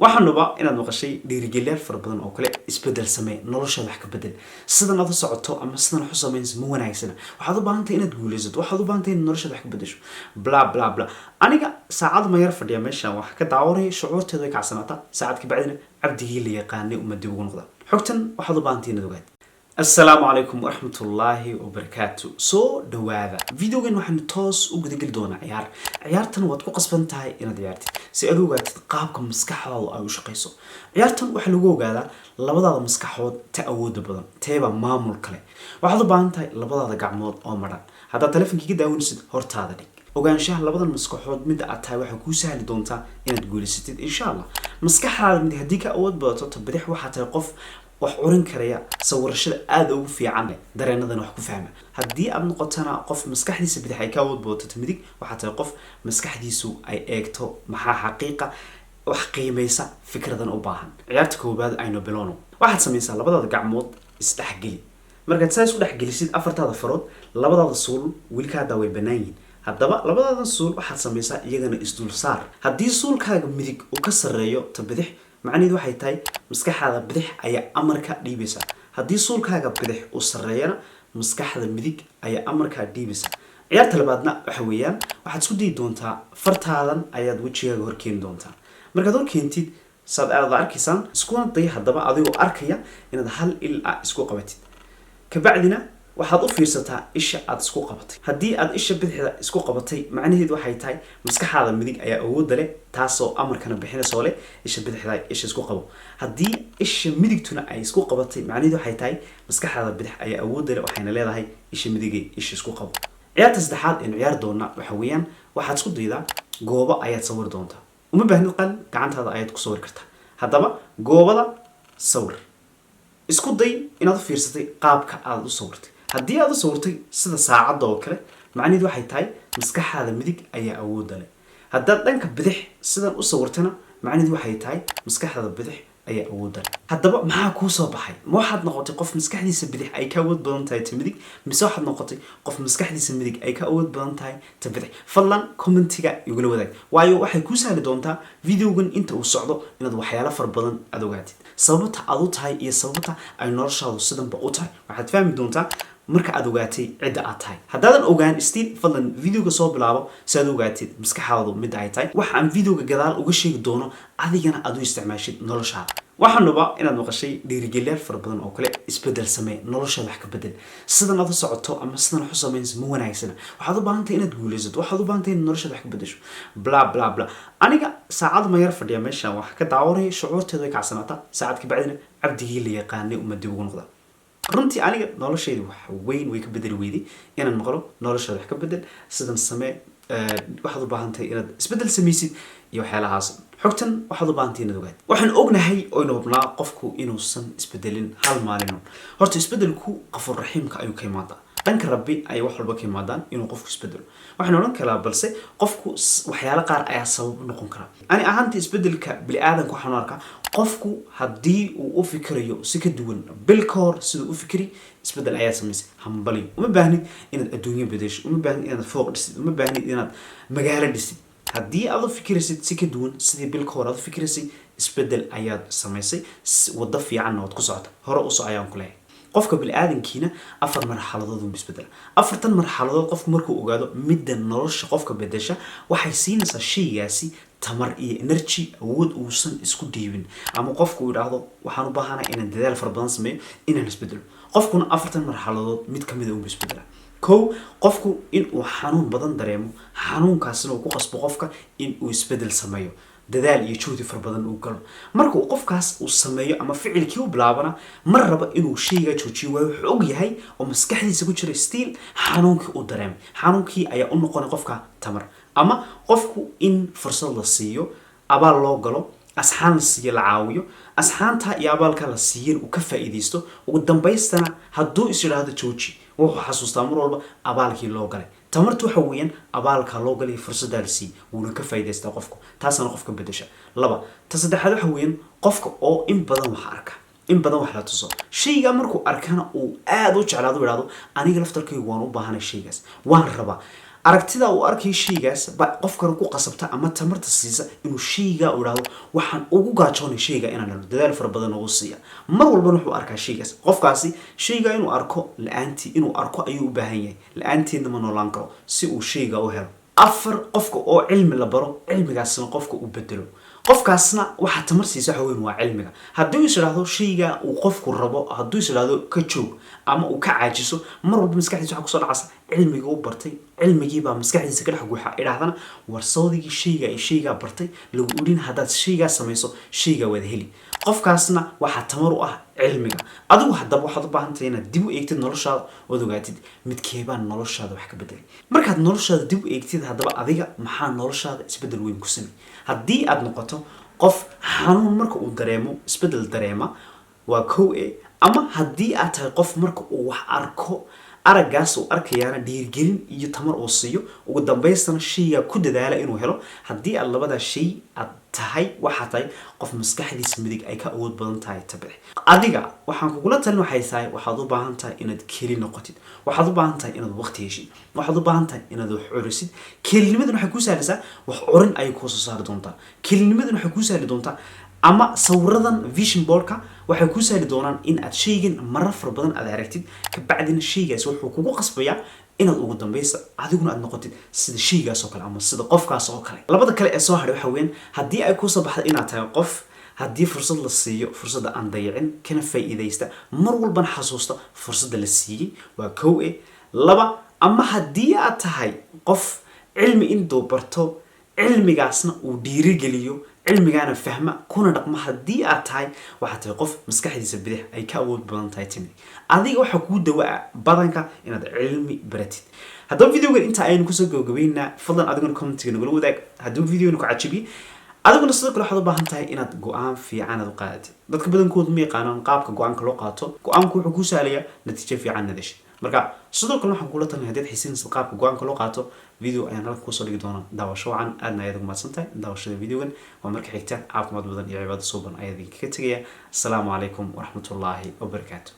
waxaan nubaa inaad maqashay dhiirigelyaal fara badan oo kale isbedel samee noloshaada wax ka bedel sidan aad u socoto ama sidan wax u sameynayso ma wanaagsana waxaad u baahan tahay inaad guulaysato waxaad u baahan tahay inaad noloshaada wax ka bedesho bla bla bla aniga saacad ma yar fadhiya meeshan wax ka daawanay shucuurteedu ay kacsanaata saacad ka bacdina cabdigii la yaqaanay uma dib ugu noqda xogtan waxaad u baahan tahay inaad ogaad السلام عليكم ورحمة الله وبركاته دواذا فيديو جن وحن توس وقد قل دونا عيارتن واتكو قصبان تاي إنا ديارتي سألوغا تتقابكم مسكحة أو شقيسو عيارتن وحلوغو قادا لبدا مسكحة تأود بدن تيبا مامول كلي وحضو بان تاي لبدا قعمود أو مران هذا تلفن كي داون سيد هورتادا ديك وقان شاه لبدا مسكحة مدى أتاي وحكو سهل دونتا إنا تقولي ستيد إن شاء الله مسكحة مدى هديك أود بدو تبديح وحتى يقف wax oran karaya sawirashada aad ugu fiican dareenadan wax ku fahma hadii aad noqotana qof maskaxdiisa bidix ay ka wad booto midig waxa tahay qof maskaxdiisu ay eegto maxaa xaqiiqa wax qiimeysa fikradan u baahan ciyaarta koobaad aynu bilowno waxaad sameeysaa labadada gacmood isdhaxgeli markaad saas u dhaxgelisid afartada farood labadada suul wilkaada way banaayeen haddaba labadada suul waxaad sameeysaa iyagana isdul saar hadii suulkaaga midig uu ka sareeyo ta bidix macnaheedu waxay tahay maskaxda bidix ayaa amarka dhiibeysa hadii suulkaaga bidix uu sareeyana maskaxda midig ayaa amarka dhiibeysa ciyaarta labaadna waxa weeyaan waxaad isku day doontaa fartaadan ayaad wajigaaga hor keen doontaa markaad hor keentid saad aad arkaysan isku day haddaba adigoo arkaya inaad hal il isku qabatid ka bacdina waxaad u fiirsataa isha aad isku qabatay hadii aad isha bidixda isku qabatay macnaheedu waxay tahay maskaxda midig ayaa awood leh taasoo amarkana bixinayso leh isha bidixda isha isku qabo hadii isha midigtuna ay isku qabatay macnaheedu waxay tahay maskaxda bidix ayaa awood leh waxayna leedahay isha midigay isha isku qabo ciyaarta saddexaad in ciyaar doona waxa weeyaan waxaad isku daydaa goobo ayaad sawir doontaa uma baahnid qal gacantaada ayaad ku sawir kartaa haddaba goobada sawir isku day inaad fiirsatay qaabka aad u sawirtay haddii aad u sawirtay sida saacada oo kale macnaheedu waxay tahay maskaxda midig ayaa awood leh haddaad dhanka bidix sidan u sawirtana macnaheedu waxay tahay maskaxda bidix ayaa awood leh haddaba maxaa ku soo baxay ma waxaad noqotay qof maskaxdiisa bidix ay ka awood badan tahay ta midig mise waxaad noqotay qof maskaxdiisa midig ay ka awood badan tahay ta bidix fadlan commentiga igula wadaag waayo waxay ku sahli doontaa videogan inta uu socdo inaad waxyaalo far badan aad ogaatid sababta aad u tahay iyo sababta ay noloshaadu sidanba u tahay waxaad fahmi doontaa marka aad ogaatay cidda aad tahay haddaadan ogaan still fadlan videoga soo bilaabo si aad ogaatid maskaxdaadu mid ay tahay waxa aan videoga gadaal uga sheegi doono adigana aad u isticmaashid noloshaada waxaan nubaa inaad maqashay dhiirigelyaal fara badan oo kale isbedel samee noloshaada wax ka bedel sidan aad u socoto ama sidan wax u sameynayso ma wanaagsana waxaad u baahan tahay inaad guulaysato waxaad u baahan tahay inaad noloshaada wax ka bedesho bla bla bla aniga saacad ma yar fadhiya meeshan wax ka daawanay shucuurteedu ay kacsanaata saacad ka bacdina cabdigii la yaqaanay uma dib ugu noqda runtii aniga noloshaydu wax weyn way ka bedeli weyday inaan maqlo noloshaada wax ka bedel sidan samee waxaad u baahan tahay inaad isbedel sameysid iyo waxyaalahaas xogtan waxaad u baahan tahay inaad ogaad waxaan ognahay oo noobnaa qofku inuusan isbedelin hal maalin horta isbedelku qafur raxiimka ayuu ka imaadaa dhanka rabbi ay wax walba ka imaadaan inuu qofku isbedelo waxaan oran karaa balse qofku waxyaalo qaar ayaa sabab noqon kara ani ahaantii isbedelka bili aadanka waxaan arkaa qofku hadii uu u fikirayo si ka duwan bil ka hor siduu u fikiri isbedel ayaa sameysay hambali uma baahnid inaad adduunyo bedesho uma baahnid inaad fooq dhisid uma baahnid inaad magaalo dhisid hadii aad u fikiraysid si ka duwan sidii bil ka hor aad u fikiraysay isbedel ayaad sameysay wada fiican oo ku socota hore u soo ayaan ku leeyahay qofka bil aadankiina afar marxaladood uu isbedela afartan marxaladood qofku markuu ogaado midda nolosha qofka bedesha waxay siinaysaa shaygaasi tamar iyo energy awood uusan isku dhiibin ama qofku uu yiraahdo waxaan u baahanahay inaan dadaal far badan sameeyo inaan isbedelo qofkuna afartan marxaladood mid kamid ah uu isbedela kow qofku in uu xanuun badan dareemo xanuunkaasna uu ku qasbo qofka in uu isbedel sameeyo dadaal iyo juhdi far badan uu galo markuu qofkaas uu sameeyo ama ficilkii uu bilaabana mar raba inuu shayga joojiyo waa wuxuu og yahay oo maskaxdiisa ku jira still xanuunkii uu dareemay xanuunkii ayaa u noqonay qofka tamar ama qofku in fursad la siiyo abaal loo galo asxaan la siiyo la caawiyo asxaanta iyo abaalka la siiyo uu ka faa'iideysto ugu dambaystana hadduu is yiraahdo jooji wuxuu xasuustaa mar walba abaalkii loo galay tamartu waxa weeyaan abaalka loo galay fursadda la siiyo wuuna ka faa'iideystaa qofku taasna qofka bedesha laba ta saddexaad waxa weeyaan qofka oo in badan wax arka in badan wax la tuso shayga markuu arkana uu aad u jeclaado yiraahdo aniga laftarkaygu waan u baahanay shaygaas waan rabaa aragtida uu arkay shaygaas ba qofkan ku qasabta ama tamarta siisa inuu shayga u raado waxaan ugu gaajoonay shayga inaan helo dadaal fara badan ugu siiya mar walba wuxuu arkaa shaygaas qofkaasi shayga inuu arko la'aantii inuu arko ayuu u baahan yahay la'aanteedna ma noolaan karo si uu shayga u helo afar qofka oo cilmi la baro cilmigaasna qofka u bedelo qofkaasna waxa tamar siisa waxa weyn waa cilmiga haddii uu yiraahdo shayga uu qofku rabo haddii uu yiraahdo ka joog ama uu ka caajiso mar walba maskaxdiisa waxa ku soo dhacaysa cilmiga uu bartay cilmigii baa maskaxdiisa ka dhex guuxa idhaahdana war sawdigii shayga bartay lagu urin hadaad shayga samayso shayga wada heli qofkaasna waxa tamar u ah cilmiga adigu hadaba waxaad u baahan tahay inaad dib u eegtid noloshaada oo ogaatid midkeebaa noloshaada wax ka bedelay markaad noloshaada dib u eegtid hadaba adiga maxaa noloshaada isbedel weyn ku sameeyay haddii aad noqoto qof xanuun marka uu dareemo isbedel dareema waa kow ama haddii aad tahay qof marka uu wax arko aragaas uu arkayaana dhiirgelin iyo tamar uu siiyo ugu dambeysana shayga ku dadaala inuu helo haddii aad labada shay aad tahay waxa tahay qof maskaxdiisa midig ay ka awood badan tahay tabiic adiga waxaan kugula talin tahay waxaad u baahan tahay inaad keli noqotid waxaad u baahan tahay inaad waqti heshid waxaad u baahan tahay inaad wax curisid kelinimadan waxay ku saalaysaa wax curin ay ku soo saari doontaa kelinimadan waxay ku saali doontaa ama sawiradan vision boardka waxay ku saali doonaan in aad shaygan marar far badan aad aragtid ka bacdina shaygaas wuxuu kugu qasbayaa inaad ugu dambaysa adiguna aad noqotid sida shaygaas oo kale ama sida qofkaas oo kale labada kale ee soo haray waxa weyn haddii ay ku soo baxdo inaad tahay qof haddii fursad la siiyo fursadda aan dayacin kana faa'iideysta mar walba xasuusta fursadda la siiyay waa kow laba ama haddii aad tahay qof cilmi intuu barto cilmigaasna uu dhiirigeliyo cilmigaana fahma kuna dhaqma haddii aad tahay waxa tahay qof maskaxdiisa bidix ay ka awood badan tahay timid adiga waxa ku dawaa badanka inaad cilmi baratid haddaba videogan inta aynu ku soo gabagabeynaa fadlan adiguna comment-ga nagula wadaag haddii videogan ku cajibi adiguna sidoo kale waxaad u baahan tahay inaad go'aan fiican aad u qaadatid dadka badankoodu ma yaqaanaan qaabka go'aanka loo qaato go'aanku wuxuu ku saalayaa natiijo fiican nadash marka sidoo kale waxaan kula talinayaa hadii xiisinaysid qaabka go'aanka loo qaato video ayaan halka ku soo dhigi doonaa daawasho wacan aadna ayaad ugu mahadsantahay daawashada videogan waa marka xigta caafimaad badan iyo cibaado suuban ayaad idinkaga tegaya assalaamu calaykum waraxmatullaahi wabarakaatuh